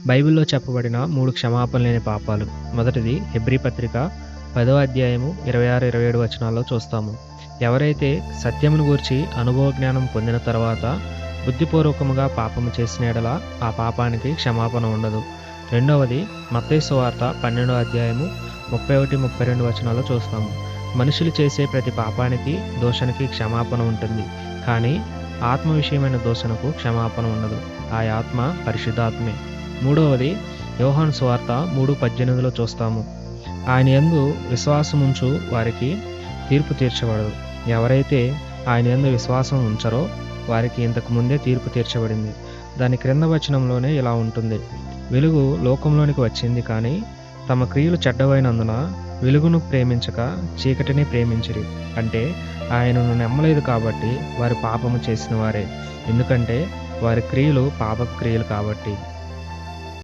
బైబిల్‌లో చెప్పబడిన 3 క్షమాపణ లేని పాపాలు. మొదటిది హెబ్రీ పత్రిక 10వ అధ్యాయము 26, 27 వచనాల్లో చూస్తాము. ఎవరైతే సత్యమును గూర్చి అనుభవ జ్ఞానం పొందిన తర్వాత బుద్ధిపూర్వకముగా పాపము చేసిన యెడల ఆ పాపానికి క్షమాపణ ఉండదు. రెండవది మత్తయి సువార్త 12వ అధ్యాయము 31, 32 వచనాల్లో చూస్తాము. మనుషులు చేసే ప్రతి పాపానికి, దోషానికి క్షమాపణ ఉంటుంది. కానీ ఆత్మ విషయమైన దోషణకు క్షమాపణ ఉండదు. ఆ ఆత్మ పరిశుద్ధాత్మే. మూడవది యోహాను సువార్త 3:18లో చూస్తాము. ఆయన యందు విశ్వాసముంచు వారికి తీర్పు తీర్చబడదు. ఎవరైతే ఆయన యందు విశ్వాసం ఉంచరో వారికి ఇంతకు ముందే తీర్పు తీర్చబడింది. దాని క్రింద వచనంలోనే ఇలా ఉంటుంది: వెలుగు లోకంలోనికి వచ్చింది కానీ తమ క్రియలు చెడ్డవైనందున వెలుగును ప్రేమించక చీకటిని ప్రేమించిరి. అంటే ఆయనను నమ్మలేదు కాబట్టి వారు పాపము చేసిన వారే. ఎందుకంటే వారి క్రియలు పాపపు క్రియలు కాబట్టి.